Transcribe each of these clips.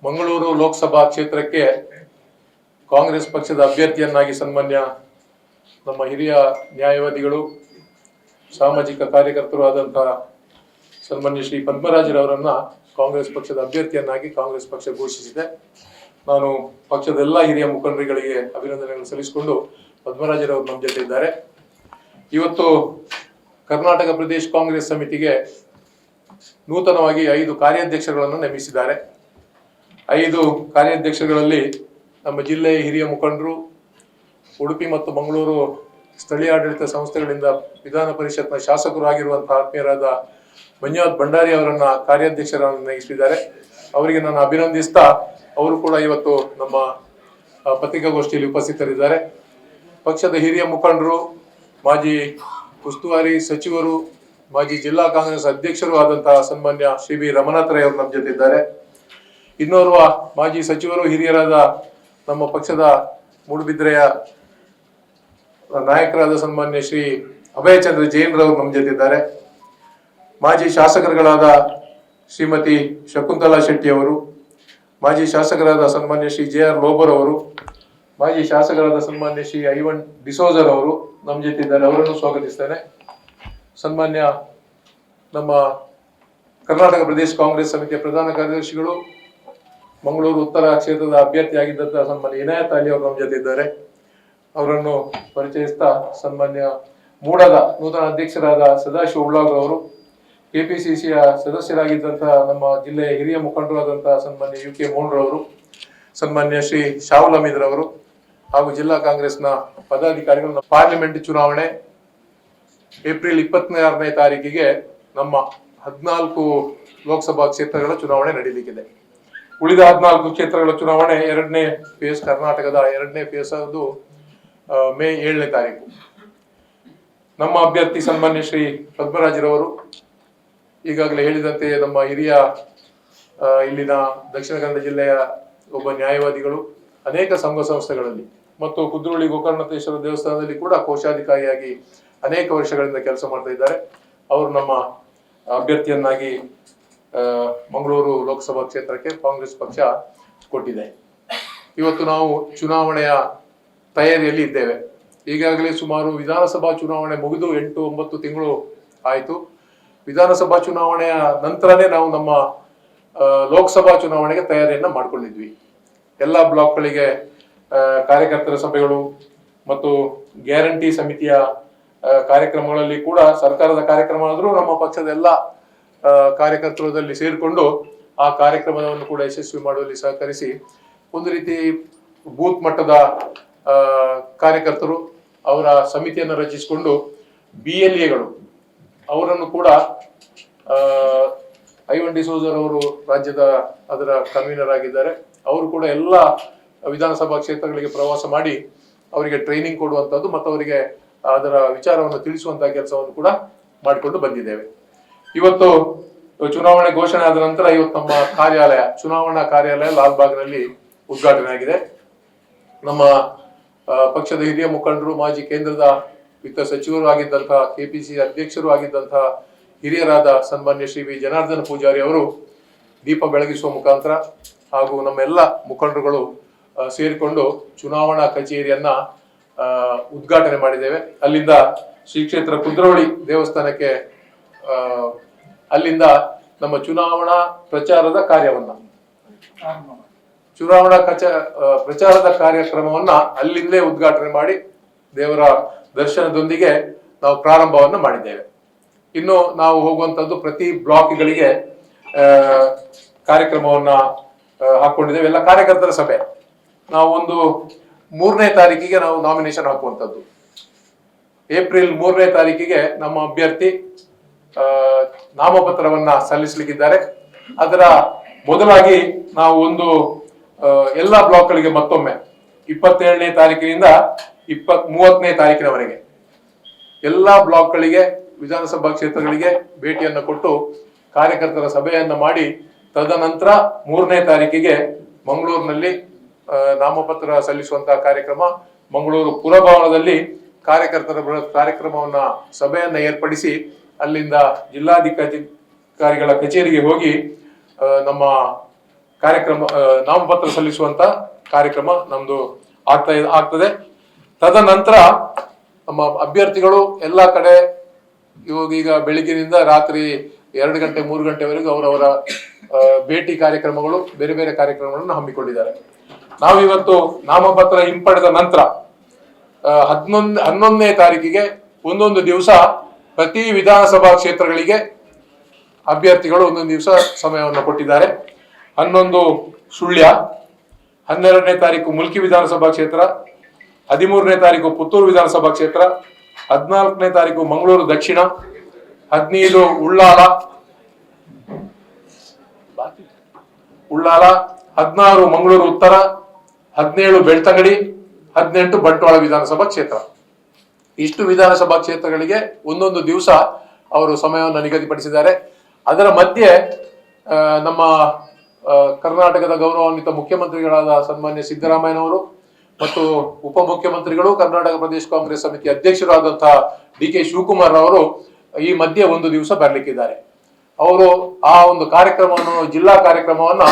ಮಂಗಳೂರು ಲೋಕಸಭಾ ಕ್ಷೇತ್ರಕ್ಕೆ ಕಾಂಗ್ರೆಸ್ ಪಕ್ಷದ ಅಭ್ಯರ್ಥಿಯನ್ನಾಗಿ ಸನ್ಮಾನ್ಯ ನಮ್ಮ ಹಿರಿಯ ನ್ಯಾಯವಾದಿಗಳು ಸಾಮಾಜಿಕ ಕಾರ್ಯಕರ್ತರು ಆದಂತಹ ಸನ್ಮಾನ್ಯ ಶ್ರೀ ಪದ್ಮರಾಜರವರನ್ನ ಕಾಂಗ್ರೆಸ್ ಪಕ್ಷದ ಅಭ್ಯರ್ಥಿಯನ್ನಾಗಿ ಕಾಂಗ್ರೆಸ್ ಪಕ್ಷ ಘೋಷಿಸಿದೆ. ನಾನು ಪಕ್ಷದ ಎಲ್ಲ ಹಿರಿಯ ಮುಖಂಡರುಗಳಿಗೆ ಅಭಿನಂದನೆಗಳನ್ನು ಸಲ್ಲಿಸಿಕೊಂಡು ಪದ್ಮರಾಜರವರು ನಮ್ಮ ಜೊತೆ ಇದ್ದಾರೆ. ಇವತ್ತು ಕರ್ನಾಟಕ ಪ್ರದೇಶ ಕಾಂಗ್ರೆಸ್ ಸಮಿತಿಗೆ ನೂತನವಾಗಿ 5 ಕಾರ್ಯಾಧ್ಯಕ್ಷರುಗಳನ್ನು ನೇಮಿಸಿದ್ದಾರೆ. 5 ಕಾರ್ಯಾಧ್ಯಕ್ಷಗಳಲ್ಲಿ ನಮ್ಮ ಜಿಲ್ಲೆಯ ಹಿರಿಯ ಮುಖಂಡರು, ಉಡುಪಿ ಮತ್ತು ಮಂಗಳೂರು ಸ್ಥಳೀಯ ಆಡಳಿತ ಸಂಸ್ಥೆಗಳಿಂದ ವಿಧಾನ ಪರಿಷತ್ನ ಶಾಸಕರು ಆಗಿರುವಂತಹ ಆತ್ಮೀಯರಾದ ಮಂಜುನಾಥ್ ಭಂಡಾರಿ ಅವರನ್ನ ಕಾರ್ಯಾಧ್ಯಕ್ಷರನ್ನು ನೇಮಿಸಿದ್ದಾರೆ. ಅವರಿಗೆ ನಾನು ಅಭಿನಂದಿಸ್ತಾ, ಅವರು ಕೂಡ ಇವತ್ತು ನಮ್ಮ ಪತ್ರಿಕಾಗೋಷ್ಠಿಯಲ್ಲಿ ಉಪಸ್ಥಿತರಿದ್ದಾರೆ. ಪಕ್ಷದ ಹಿರಿಯ ಮುಖಂಡರು, ಮಾಜಿ ಉಸ್ತುವಾರಿ ಸಚಿವರು, ಮಾಜಿ ಜಿಲ್ಲಾ ಕಾಂಗ್ರೆಸ್ ಅಧ್ಯಕ್ಷರು ಆದಂತಹ ಸನ್ಮಾನ್ಯ ಶ್ರೀ ಬಿ ರಮನಾಥ್ ರೈ ಅವರು ನಮ್ಮ ಜೊತೆ ಇದ್ದಾರೆ. ಇನ್ನೋರ್ವ ಮಾಜಿ ಸಚಿವರು ಹಿರಿಯರಾದ ನಮ್ಮ ಪಕ್ಷದ ಮೂಡುಬಿದ್ರೆಯ ನಾಯಕರಾದ ಸನ್ಮಾನ್ಯ ಶ್ರೀ ಅಭಯಚಂದ್ರ ಜೈನ್ ರವರು ನಮ್ಮ ಜೊತೆ ಇದ್ದಾರೆ. ಮಾಜಿ ಶಾಸಕರುಗಳಾದ ಶ್ರೀಮತಿ ಶಕುಂತಲಾ ಶೆಟ್ಟಿ ಅವರು, ಮಾಜಿ ಶಾಸಕರಾದ ಸನ್ಮಾನ್ಯ ಶ್ರೀ JR ಲೋಬರ್ ಅವರು, ಮಾಜಿ ಶಾಸಕರಾದ ಸನ್ಮಾನ್ಯ ಶ್ರೀ ಐವನ್ ಡಿಸೋಜರ್ ಅವರು ನಮ್ಮ ಜೊತೆ ಇದ್ದಾರೆ. ಅವರನ್ನು ಸ್ವಾಗತಿಸ್ತೇನೆ. ಸನ್ಮಾನ್ಯ ನಮ್ಮ ಕರ್ನಾಟಕ ಪ್ರದೇಶ ಕಾಂಗ್ರೆಸ್ ಸಮಿತಿಯ ಪ್ರಧಾನ ಕಾರ್ಯದರ್ಶಿಗಳು, ಮಂಗಳೂರು ಉತ್ತರ ಕ್ಷೇತ್ರದ ಅಭ್ಯರ್ಥಿಯಾಗಿದ್ದಂತಹ ಸನ್ಮಾನ್ಯ ಇನಾಯತ್ ಅಲಿ ಅವರು ನಮ್ಮ ಜೊತೆ ಇದ್ದಾರೆ. ಅವರನ್ನು ಪರಿಚಯಿಸ್ತಾ, ಸನ್ಮಾನ್ಯ ಮೂಡದ ನೂತನ ಅಧ್ಯಕ್ಷರಾದ ಸದಾಶಿವ ಉಳ್ಳಾಗರ್ ಅವರು, KPCCಯ ಸದಸ್ಯರಾಗಿದ್ದಂತಹ ನಮ್ಮ ಜಿಲ್ಲೆಯ ಹಿರಿಯ ಮುಖಂಡರಾದಂತಹ ಸನ್ಮಾನ್ಯ UK ಮೋಹನ್ ರವರು, ಸನ್ಮಾನ್ಯ ಶ್ರೀ ಶಾಹುಲ್ ಹಮೀದ್ ರವರು ಹಾಗೂ ಜಿಲ್ಲಾ ಕಾಂಗ್ರೆಸ್ನ ಪದಾಧಿಕಾರಿಗಳು. ಪಾರ್ಲಿಮೆಂಟ್ ಚುನಾವಣೆ ಏಪ್ರಿಲ್ 26ನೇ ತಾರೀಕಿಗೆ ನಮ್ಮ 14 ಲೋಕಸಭಾ ಕ್ಷೇತ್ರಗಳ ಚುನಾವಣೆ ನಡೆಯಲಿಕ್ಕಿದೆ. ಉಳಿದ 14 ಕ್ಷೇತ್ರಗಳ ಚುನಾವಣೆ 2ನೇ ಫೇಸ್, ಕರ್ನಾಟಕದ 2ನೇ ಫೇಸ್ ಅದು ಮೇ 7ನೇ ತಾರೀಕು. ನಮ್ಮ ಅಭ್ಯರ್ಥಿ ಸನ್ಮಾನ್ಯ ಶ್ರೀ ಪದ್ಮರಾಜರವರು ಈಗಾಗಲೇ ಹೇಳಿದಂತೆ ನಮ್ಮ ಹಿರಿಯ ಇಲ್ಲಿನ ದಕ್ಷಿಣ ಕನ್ನಡ ಜಿಲ್ಲೆಯ ಒಬ್ಬ ನ್ಯಾಯವಾದಿಗಳು, ಅನೇಕ ಸಂಘ ಸಂಸ್ಥೆಗಳಲ್ಲಿ ಮತ್ತು ಕುದ್ರೋಳಿ ಗೋಕರ್ಣೇಶ್ವರ ದೇವಸ್ಥಾನದಲ್ಲಿ ಕೂಡ ಕೋಶಾಧಿಕಾರಿಯಾಗಿ ಅನೇಕ ವರ್ಷಗಳಿಂದ ಕೆಲಸ ಮಾಡ್ತಾ ಇದ್ದಾರೆ. ಅವರು ನಮ್ಮ ಅಭ್ಯರ್ಥಿಯನ್ನಾಗಿ ಮಂಗಳೂರು ಲೋಕಸಭಾ ಕ್ಷೇತ್ರಕ್ಕೆ ಕಾಂಗ್ರೆಸ್ ಪಕ್ಷ ಕೊಟ್ಟಿದೆ. ಇವತ್ತು ನಾವು ಚುನಾವಣೆಯ ತಯಾರಿಯಲ್ಲಿ ಇದ್ದೇವೆ. ಈಗಾಗಲೇ ಸುಮಾರು ವಿಧಾನಸಭಾ ಚುನಾವಣೆ ಮುಗಿದು 8-9 ತಿಂಗಳು ಆಯಿತು. ವಿಧಾನಸಭಾ ಚುನಾವಣೆಯ ನಂತರನೇ ನಾವು ನಮ್ಮ ಲೋಕಸಭಾ ಚುನಾವಣೆಗೆ ತಯಾರಿಯನ್ನ ಮಾಡ್ಕೊಂಡಿದ್ವಿ. ಎಲ್ಲ ಬ್ಲಾಕ್ಗಳಿಗೆ ಕಾರ್ಯಕರ್ತರ ಸಭೆಗಳು ಮತ್ತು ಗ್ಯಾರಂಟಿ ಸಮಿತಿಯ ಕಾರ್ಯಕ್ರಮಗಳಲ್ಲಿ ಕೂಡ ಸರ್ಕಾರದ ಕಾರ್ಯಕ್ರಮ ಆದರೂ ನಮ್ಮ ಪಕ್ಷದ ಎಲ್ಲ ಕಾರ್ಯಕರ್ತರಲ್ಲಿ ಸೇರಿಕೊಂಡು ಆ ಕಾರ್ಯಕ್ರಮವನ್ನು ಕೂಡ ಯಶಸ್ವಿ ಮಾಡುವಲ್ಲಿ ಸಹಕರಿಸಿ, ಒಂದು ರೀತಿ ಬೂತ್ ಮಟ್ಟದ ಕಾರ್ಯಕರ್ತರು ಅವರ ಸಮಿತಿಯನ್ನು ರಚಿಸಿಕೊಂಡು BLAಗಳು ಅವರನ್ನು ಕೂಡ ಐವನ್ ಡಿಸೋಜರ್ ಅವರು ರಾಜ್ಯದ ಅದರ ಕನ್ವೀನರ್ ಆಗಿದ್ದಾರೆ. ಅವರು ಕೂಡ ಎಲ್ಲ ವಿಧಾನಸಭಾ ಕ್ಷೇತ್ರಗಳಿಗೆ ಪ್ರವಾಸ ಮಾಡಿ ಅವರಿಗೆ ಟ್ರೈನಿಂಗ್ ಕೊಡುವಂಥದ್ದು ಮತ್ತು ಅವರಿಗೆ ಅದರ ವಿಚಾರವನ್ನು ತಿಳಿಸುವಂತಹ ಕೆಲಸವನ್ನು ಕೂಡ ಮಾಡಿಕೊಂಡು ಬಂದಿದ್ದೇವೆ. ಇವತ್ತು ಚುನಾವಣೆ ಘೋಷಣೆ ಆದ ನಂತರ ಇವತ್ತು ನಮ್ಮ ಕಾರ್ಯಾಲಯ, ಚುನಾವಣಾ ಕಾರ್ಯಾಲಯ ಲಾಲ್ಬಾಗ್ನಲ್ಲಿ ಉದ್ಘಾಟನೆ ಆಗಿದೆ. ನಮ್ಮ ಪಕ್ಷದ ಹಿರಿಯ ಮುಖಂಡರು, ಮಾಜಿ ಕೇಂದ್ರದ ವಿತ್ತ ಸಚಿವರು ಆಗಿದ್ದಂತಹ, KPCC ಅಧ್ಯಕ್ಷರು ಆಗಿದ್ದಂತಹ ಹಿರಿಯರಾದ ಸನ್ಮಾನ್ಯ ಶ್ರೀ ವಿ ಜನಾರ್ದನ ಪೂಜಾರಿ ಅವರು ದೀಪ ಬೆಳಗಿಸುವ ಮುಖಾಂತರ ಹಾಗೂ ನಮ್ಮೆಲ್ಲ ಮುಖಂಡರುಗಳು ಸೇರಿಕೊಂಡು ಚುನಾವಣಾ ಕಚೇರಿಯನ್ನ ಉದ್ಘಾಟನೆ ಮಾಡಿದ್ದೇವೆ. ಅಲ್ಲಿಂದ ಶ್ರೀ ಕ್ಷೇತ್ರ ಕುದ್ರೋಳಿ ದೇವಸ್ಥಾನಕ್ಕೆ ಅಲ್ಲಿಂದ ನಮ್ಮ ಚುನಾವಣಾ ಪ್ರಚಾರದ ಪ್ರಚಾರದ ಕಾರ್ಯಕ್ರಮವನ್ನ ಅಲ್ಲಿಂದಲೇ ಉದ್ಘಾಟನೆ ಮಾಡಿ ದೇವರ ದರ್ಶನದೊಂದಿಗೆ ನಾವು ಪ್ರಾರಂಭವನ್ನ ಮಾಡಿದ್ದೇವೆ. ಇನ್ನು ನಾವು ಹೋಗುವಂತದ್ದು ಪ್ರತಿ ಬ್ಲಾಕ್ಗಳಿಗೆ ಕಾರ್ಯಕ್ರಮವನ್ನ ಹಾಕೊಂಡಿದ್ದೇವೆ. ಎಲ್ಲ ಕಾರ್ಯಕರ್ತರ ಸಭೆ ನಾವು ಒಂದು 3ನೇ ತಾರೀಕಿಗೆ ನಾವು ನಾಮಿನೇಷನ್ ಹಾಕುವಂಥದ್ದು. ಏಪ್ರಿಲ್ 3ನೇ ತಾರೀಕಿಗೆ ನಮ್ಮ ಅಭ್ಯರ್ಥಿ ನಾಮಪತ್ರವನ್ನ ಸಲ್ಲಿಸಲಿಕ್ಕಿದ್ದಾರೆ. ಅದರ ಮೊದಲಾಗಿ ನಾವು ಒಂದು ಎಲ್ಲ ಬ್ಲಾಕ್ಗಳಿಗೆ ಮತ್ತೊಮ್ಮೆ 27ನೇ ತಾರೀಕಿನಿಂದ 30ನೇ ತಾರೀಕಿನವರೆಗೆ ಎಲ್ಲಾ ಬ್ಲಾಕ್ಗಳಿಗೆ, ವಿಧಾನಸಭಾ ಕ್ಷೇತ್ರಗಳಿಗೆ ಭೇಟಿಯನ್ನು ಕೊಟ್ಟು ಕಾರ್ಯಕರ್ತರ ಸಭೆಯನ್ನ ಮಾಡಿ, ತದನಂತರ 3ನೇ ತಾರೀಕಿಗೆ ಮಂಗಳೂರಿನಲ್ಲಿ ನಾಮಪತ್ರ ಸಲ್ಲಿಸುವಂತಹ ಕಾರ್ಯಕ್ರಮ, ಮಂಗಳೂರು ಪುರಭವನದಲ್ಲಿ ಕಾರ್ಯಕರ್ತರ ಕಾರ್ಯಕ್ರಮವನ್ನ ಸಭೆಯನ್ನ ಏರ್ಪಡಿಸಿ ಅಲ್ಲಿಂದ ಜಿಲ್ಲಾಧಿಕಾರಿಗಳ ಕಚೇರಿಗೆ ಹೋಗಿ ನಮ್ಮ ಕಾರ್ಯಕ್ರಮ ನಾಮಪತ್ರ ಸಲ್ಲಿಸುವಂತ ಕಾರ್ಯಕ್ರಮ ನಮ್ದು ಆಗ್ತದೆ. ತದನಂತರ ನಮ್ಮ ಅಭ್ಯರ್ಥಿಗಳು ಎಲ್ಲ ಕಡೆ ಈಗ ಬೆಳಿಗ್ಗಿನಿಂದ ರಾತ್ರಿ 2 ಗಂಟೆ 3 ಗಂಟೆವರೆಗೂ ಅವರವರ ಭೇಟಿ ಕಾರ್ಯಕ್ರಮಗಳು, ಬೇರೆ ಬೇರೆ ಕಾರ್ಯಕ್ರಮಗಳನ್ನು ಹಮ್ಮಿಕೊಂಡಿದ್ದಾರೆ. ನಾವಿವತ್ತು ನಾಮಪತ್ರ ಹಿಂಪಡೆದ ನಂತರ 11ನೇ ತಾರೀಕಿಗೆ ಒಂದೊಂದು ದಿವಸ ಪ್ರತಿ ವಿಧಾನಸಭಾ ಕ್ಷೇತ್ರಗಳಿಗೆ ಅಭ್ಯರ್ಥಿಗಳು ಒಂದೊಂದು ದಿವಸ ಸಮಯವನ್ನು ಕೊಟ್ಟಿದ್ದಾರೆ. 11 ಸುಳ್ಯ, 12ನೇ ತಾರೀಕು ಮುಲ್ಕಿ ವಿಧಾನಸಭಾ ಕ್ಷೇತ್ರ, 13ನೇ ತಾರೀಕು ಪುತ್ತೂರು ವಿಧಾನಸಭಾ ಕ್ಷೇತ್ರ, 14ನೇ ತಾರೀಕು ಮಂಗಳೂರು ದಕ್ಷಿಣ, 15 ಉಳ್ಳಾಲ, 16 ಮಂಗಳೂರು ಉತ್ತರ, 17 ಬೆಳ್ತಂಗಡಿ, 18 ಬಂಟ್ವಾಳ ವಿಧಾನಸಭಾ ಕ್ಷೇತ್ರ. ಇಷ್ಟು ವಿಧಾನಸಭಾ ಕ್ಷೇತ್ರಗಳಿಗೆ ಒಂದೊಂದು ದಿವಸ ಅವರು ಸಮಯವನ್ನು ನಿಗದಿಪಡಿಸಿದ್ದಾರೆ. ಅದರ ಮಧ್ಯೆ ನಮ್ಮ ಕರ್ನಾಟಕದ ಗೌರವಾನ್ವಿತ ಮುಖ್ಯಮಂತ್ರಿಗಳಾದ ಸನ್ಮಾನ್ಯ ಸಿದ್ದರಾಮಯ್ಯನವರು ಮತ್ತು ಉಪಮುಖ್ಯಮಂತ್ರಿಗಳು, ಕರ್ನಾಟಕ ಪ್ರದೇಶ ಕಾಂಗ್ರೆಸ್ ಸಮಿತಿ ಅಧ್ಯಕ್ಷರಾದಂತಹ ಡಿ.ಕೆ. ಶಿವಕುಮಾರ್ ಅವರು ಈ ಮಧ್ಯೆ ಒಂದು ದಿವಸ ಬರ್ಲಿಕ್ಕಿದ್ದಾರೆ. ಅವರು ಆ ಒಂದು ಕಾರ್ಯಕ್ರಮವನ್ನು, ಜಿಲ್ಲಾ ಕಾರ್ಯಕ್ರಮವನ್ನ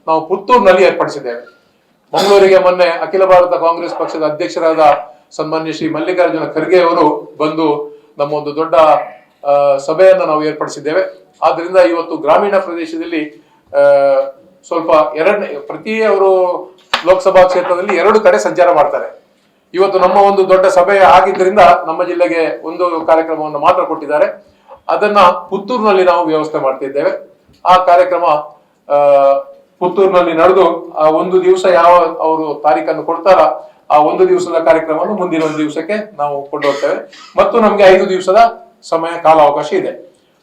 ನಾವು ಪುತ್ತೂರಿನಲ್ಲಿ ಏರ್ಪಡಿಸಿದ್ದೇವೆ. ಮಂಗಳೂರಿಗೆ ಮೊನ್ನೆ ಅಖಿಲ ಭಾರತ ಕಾಂಗ್ರೆಸ್ ಪಕ್ಷದ ಅಧ್ಯಕ್ಷರಾದ ಸನ್ಮಾನ್ಯ ಶ್ರೀ ಮಲ್ಲಿಕಾರ್ಜುನ ಖರ್ಗೆ ಅವರು ಬಂದು ನಮ್ಮ ಒಂದು ದೊಡ್ಡ ಸಭೆಯನ್ನು ನಾವು ಏರ್ಪಡಿಸಿದ್ದೇವೆ. ಆದ್ರಿಂದ ಇವತ್ತು ಗ್ರಾಮೀಣ ಪ್ರದೇಶದಲ್ಲಿ ಸ್ವಲ್ಪ ಪ್ರತಿ ಅವರು ಲೋಕಸಭಾ ಕ್ಷೇತ್ರದಲ್ಲಿ 2 ಕಡೆ ಸಂಚಾರ ಮಾಡ್ತಾರೆ. ಇವತ್ತು ನಮ್ಮ ಒಂದು ದೊಡ್ಡ ಸಭೆ ಆಗಿದ್ದರಿಂದ ನಮ್ಮ ಜಿಲ್ಲೆಗೆ ಒಂದು ಕಾರ್ಯಕ್ರಮವನ್ನು ಮಾತ್ರ ಕೊಟ್ಟಿದ್ದಾರೆ. ಅದನ್ನ ಪುತ್ತೂರಿನಲ್ಲಿ ನಾವು ವ್ಯವಸ್ಥೆ ಮಾಡ್ತಿದ್ದೇವೆ. ಆ ಕಾರ್ಯಕ್ರಮ ಪುತ್ತೂರಿನಲ್ಲಿ ನಡೆದು ಆ ಒಂದು ದಿವಸ ಯಾವ ಅವರು ತಾರೀಖನ್ನು ಕೊಡ್ತಾರ ಆ ಒಂದು ದಿವಸದ ಕಾರ್ಯಕ್ರಮವನ್ನು ಮುಂದಿನ ಒಂದು ದಿವಸಕ್ಕೆ ನಾವು ಕೊಂಡು ಹೋಗ್ತೇವೆ. ಮತ್ತು ನಮ್ಗೆ 5 ದಿವಸದ ಸಮಯ ಕಾಲಾವಕಾಶ ಇದೆ.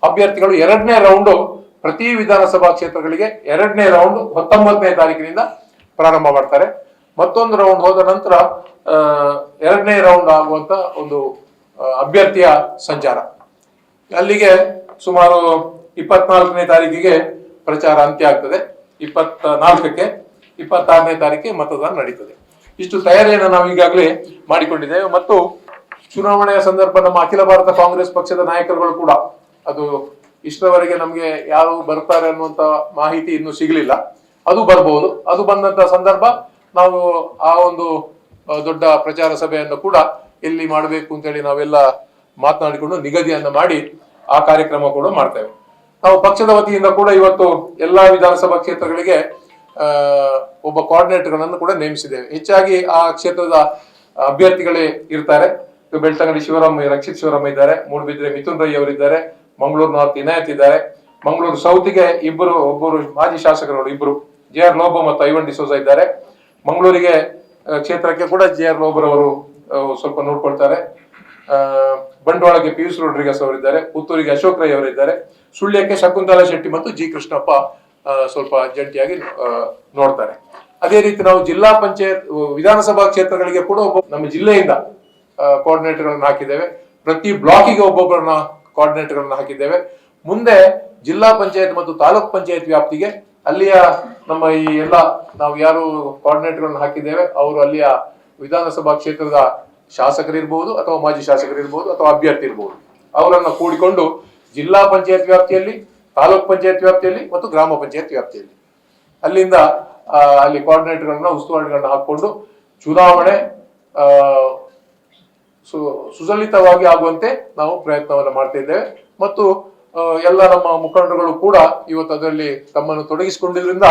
ಅಭ್ಯರ್ಥಿಗಳು 2ನೇ ರೌಂಡ್ ಪ್ರತಿ ವಿಧಾನಸಭಾ ಕ್ಷೇತ್ರಗಳಿಗೆ 2ನೇ ರೌಂಡ್ 19ನೇ ತಾರೀಕಿನಿಂದ ಪ್ರಾರಂಭ ಮಾಡ್ತಾರೆ. ಮತ್ತೊಂದು ರೌಂಡ್ ಹೋದ ನಂತರ 2ನೇ ರೌಂಡ್ ಆಗುವಂತ ಒಂದು ಅಭ್ಯರ್ಥಿಯ ಸಂಚಾರ. ಅಲ್ಲಿಗೆ ಸುಮಾರು 24ನೇ ತಾರೀಕಿಗೆ ಪ್ರಚಾರ ಅಂತ್ಯ ಆಗ್ತದೆ. 24ಕ್ಕೆ 26ನೇ ತಾರೀಕಿಗೆ ಮತದಾನ ನಡೀತದೆ. ಇಷ್ಟು ತಯಾರಿಯನ್ನು ನಾವು ಈಗಾಗಲೇ ಮಾಡಿಕೊಂಡಿದ್ದೇವೆ. ಮತ್ತು ಚುನಾವಣೆಯ ಸಂದರ್ಭ ನಮ್ಮ ಅಖಿಲ ಭಾರತ ಕಾಂಗ್ರೆಸ್ ಪಕ್ಷದ ನಾಯಕರುಗಳು ಕೂಡ, ಅದು ಇಷ್ಟರವರೆಗೆ ನಮ್ಗೆ ಯಾರು ಬರ್ತಾರೆ ಅನ್ನುವಂತ ಮಾಹಿತಿ ಇನ್ನೂ ಸಿಗಲಿಲ್ಲ, ಅದು ಬರ್ಬಹುದು. ಅದು ಬಂದಂತ ಸಂದರ್ಭ ನಾವು ಆ ಒಂದು ದೊಡ್ಡ ಪ್ರಚಾರ ಸಭೆಯನ್ನು ಕೂಡ ಎಲ್ಲಿ ಮಾಡಬೇಕು ಅಂತೇಳಿ ನಾವೆಲ್ಲ ಮಾತನಾಡಿಕೊಂಡು ನಿಗದಿಯನ್ನು ಮಾಡಿ ಆ ಕಾರ್ಯಕ್ರಮ ಕೂಡ ಮಾಡ್ತೇವೆ. ನಾವು ಪಕ್ಷದ ವತಿಯಿಂದ ಕೂಡ ಇವತ್ತು ಎಲ್ಲಾ ವಿಧಾನಸಭಾ ಕ್ಷೇತ್ರಗಳಿಗೆ ಒಬ್ಬ ಕೋಆರ್ಡಿನೇಟರ್ಗಳನ್ನು ಕೂಡ ನೇಮಿಸಿದ್ದೇವೆ. ಹೆಚ್ಚಾಗಿ ಆ ಕ್ಷೇತ್ರದ ಅಭ್ಯರ್ಥಿಗಳೇ ಇರ್ತಾರೆ. ಬೆಳ್ತಂಗಡಿ ಶಿವರಾಮಯ್ಯ, ರಕ್ಷಿತ್ ಶಿವರಾಮಯ್ಯ ಇದ್ದಾರೆ, ಮೂಡುಬಿದ್ರೆ ಮಿಥುನ್ ರೈ ಅವರಿದ್ದಾರೆ, ಮಂಗಳೂರು ನಾರ್ತ್ ಇನಾಯತ್ ಇದ್ದಾರೆ, ಮಂಗಳೂರು ಸೌತ್ಗೆ ಒಬ್ಬರು ಮಾಜಿ ಶಾಸಕರುಗಳು ಇಬ್ಬರು ಜೆ.ಆರ್. ಲೋಬೋ ಮತ್ತು ಐವನ್ ಡಿಸೋಜಾ ಇದ್ದಾರೆ. ಮಂಗಳೂರಿಗೆ ಕ್ಷೇತ್ರಕ್ಕೆ ಕೂಡ ಜೆ.ಆರ್. ಲೋಬರ್ ಅವರು ಸ್ವಲ್ಪ ನೋಡ್ಕೊಳ್ತಾರೆ. ಬಂಟ್ವಾಳಕ್ಕೆ ಪಿಯೂಷ್ ರೋಡ್ರಿಗಸ್ ಅವರಿದ್ದಾರೆ, ಪುತ್ತೂರಿಗೆ ಅಶೋಕ್ ರೈ ಅವರಿದ್ದಾರೆ, ಸುಳ್ಯಕ್ಕೆ ಶಕುಂತಲಾ ಶೆಟ್ಟಿ ಮತ್ತು ಜಿ ಕೃಷ್ಣಪ್ಪ ಸ್ವಲ್ಪ ಜಂಟಿಯಾಗಿ ನೋಡ್ತಾರೆ. ಅದೇ ರೀತಿ ನಾವು ಜಿಲ್ಲಾ ಪಂಚಾಯತ್ ವಿಧಾನಸಭಾ ಕ್ಷೇತ್ರಗಳಿಗೆ ಕೂಡ ನಮ್ಮ ಜಿಲ್ಲೆಯಿಂದ ಕೋಆರ್ಡಿನೇಟರ್ಗಳನ್ನು ಹಾಕಿದ್ದೇವೆ. ಪ್ರತಿ ಬ್ಲಾಕಿಗೆ ಒಬ್ಬೊಬ್ಬರನ್ನ ಕೋಆರ್ಡಿನೇಟರ್ಗಳನ್ನು ಹಾಕಿದ್ದೇವೆ. ಮುಂದೆ ಜಿಲ್ಲಾ ಪಂಚಾಯತ್ ಮತ್ತು ತಾಲೂಕ್ ಪಂಚಾಯತ್ ವ್ಯಾಪ್ತಿಗೆ ಅಲ್ಲಿಯ ನಮ್ಮ ಈ ಎಲ್ಲ ನಾವು ಯಾರು ಕೋಆರ್ಡಿನೇಟರ್ಗಳನ್ನು ಹಾಕಿದ್ದೇವೆ ಅವರು ಅಲ್ಲಿಯ ವಿಧಾನಸಭಾ ಕ್ಷೇತ್ರದ ಶಾಸಕರಿರ್ಬಹುದು ಅಥವಾ ಮಾಜಿ ಶಾಸಕರಿರ್ಬಹುದು ಅಥವಾ ಅಭ್ಯರ್ಥಿ ಇರ್ಬಹುದು, ಅವರನ್ನು ಕೂಡಿಕೊಂಡು ಜಿಲ್ಲಾ ಪಂಚಾಯತ್ ವ್ಯಾಪ್ತಿಯಲ್ಲಿ, ತಾಲೂಕ್ ಪಂಚಾಯತ್ ವ್ಯಾಪ್ತಿಯಲ್ಲಿ ಮತ್ತು ಗ್ರಾಮ ಪಂಚಾಯತ್ ವ್ಯಾಪ್ತಿಯಲ್ಲಿ ಅಲ್ಲಿಂದ ಅಲ್ಲಿ ಕೋಆರ್ಡಿನೇಟರ್ಗಳನ್ನ ಉಸ್ತುವಾರಿಗಳನ್ನ ಹಾಕೊಂಡು ಚುನಾವಣೆ ಸುಸಲಿತವಾಗಿ ಆಗುವಂತೆ ನಾವು ಪ್ರಯತ್ನವನ್ನು ಮಾಡ್ತಾ ಇದ್ದೇವೆ. ಮತ್ತು ಎಲ್ಲ ನಮ್ಮ ಮುಖಂಡರುಗಳು ಕೂಡ ಇವತ್ತು ಅದರಲ್ಲಿ ತಮ್ಮನ್ನು ತೊಡಗಿಸಿಕೊಂಡಿದ್ರಿಂದ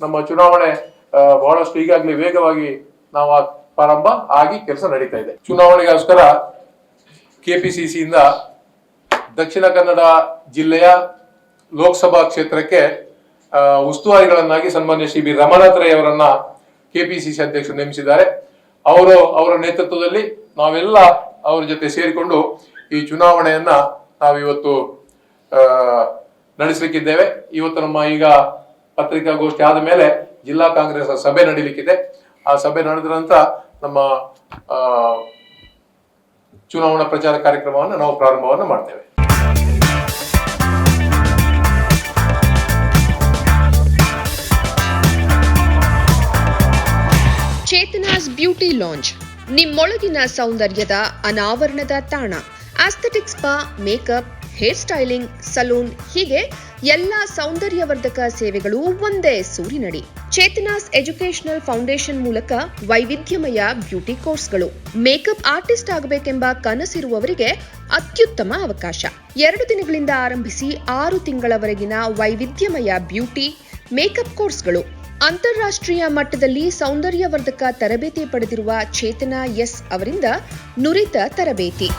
ನಮ್ಮ ಚುನಾವಣೆ ಬಹಳಷ್ಟು ಈಗಾಗಲೇ ವೇಗವಾಗಿ ನಾವು ಪ್ರಾರಂಭ ಆಗಿ ಕೆಲಸ ನಡೀತಾ ಇದೆ. ಚುನಾವಣೆಗೋಸ್ಕರ ಕೆಪಿಸಿಸಿಯಿಂದ ದಕ್ಷಿಣ ಕನ್ನಡ ಜಿಲ್ಲೆಯ ಲೋಕಸಭಾ ಕ್ಷೇತ್ರಕ್ಕೆ ಉಸ್ತುವಾರಿಗಳನ್ನಾಗಿ ಸನ್ಮಾನ್ಯ ಶ್ರೀ ಬಿ ರಮನಾಥ್ ರೈ ಅವರನ್ನ ಕೆಪಿಸಿಸಿ ಅಧ್ಯಕ್ಷರು ನೇಮಿಸಿದ್ದಾರೆ. ಅವರ ನೇತೃತ್ವದಲ್ಲಿ ನಾವೆಲ್ಲ ಅವರ ಜೊತೆ ಸೇರಿಕೊಂಡು ಈ ಚುನಾವಣೆಯನ್ನ ನಾವಿವತ್ತು ನಡೆಸಲಿಕ್ಕಿದ್ದೇವೆ. ಇವತ್ತು ನಮ್ಮ ಈಗ ಪತ್ರಿಕಾಗೋಷ್ಠಿ ಆದ ಮೇಲೆ ಜಿಲ್ಲಾ ಕಾಂಗ್ರೆಸ್ ಸಭೆ ನಡೀಲಿಕ್ಕಿದೆ. ಆ ಸಭೆ ನಡೆದ ನಂತರ ನಮ್ಮ ಚುನಾವಣಾ ಪ್ರಚಾರ ಕಾರ್ಯಕ್ರಮವನ್ನು ನಾವು ಪ್ರಾರಂಭವನ್ನು ಮಾಡ್ತೇವೆ. ಚೇತನಾಸ್ ಬ್ಯೂಟಿ ಲಾಂಜ್, ನಿಮ್ಮೊಳಗಿನ ಸೌಂದರ್ಯದ ಅನಾವರಣದ ತಾಣ. Aesthetic spa, makeup, hair styling, salon ಹೀಗೆ ಎಲ್ಲ ಸೌಂದರ್ಯವರ್ಧಕ ಸೇವೆಗಳು ಒಂದೇ ಸೂರಿನಡಿ. ಚೇತನಾಸ್ ಎಜುಕೇಶನಲ್ ಫೌಂಡೇಶನ್ ಮೂಲಕ ವೈವಿಧ್ಯಮಯ ಬ್ಯೂಟಿ ಕೋರ್ಸ್ಗಳು. ಮೇಕಪ್ ಆರ್ಟಿಸ್ಟ್ ಆಗಬೇಕೆಂಬ ಕನಸಿರುವವರಿಗೆ ಅತ್ಯುತ್ತಮ ಅವಕಾಶ. 2 ದಿನಗಳಿಂದ ಆರಂಭಿಸಿ 6 ತಿಂಗಳವರೆಗಿನ ವೈವಿಧ್ಯಮಯ ಬ್ಯೂಟಿ, ಮೇಕಪ್ ಕೋರ್ಸ್ಗಳು. ಅಂತಾರಾಷ್ಟ್ರೀಯ ಮಟ್ಟದಲ್ಲಿ ಸೌಂದರ್ಯವರ್ಧಕ ತರಬೇತಿ ಪಡೆದಿರುವ ಚೇತನಾ ಎಸ್ ಅವರಿಂದ ನುರಿತ ತರಬೇತಿ.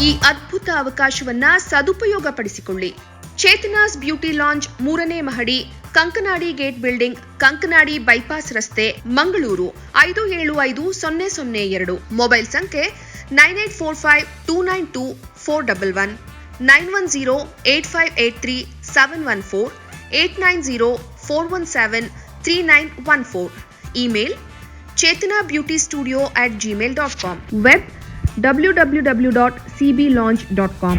ಈ ಅದ್ಭುತ ಅವಕಾಶವನ್ನ ಸದುಪಯೋಗಪಡಿಸಿಕೊಳ್ಳಿ. ಚೇತನಾಸ್ ಬ್ಯೂಟಿ ಲಾಂಜ್ 3ನೇ ಮಹಡಿ, Kankanadi gate building, Kankanadi bypass ರಸ್ತೆ, ಮಂಗಳೂರು 575002. ಮೊಬೈಲ್ ಸಂಖ್ಯೆ 9845292411, 9108583714, 8904173914. Email chetanabeautystudio@gmail.com. Web www.cblaunch.com.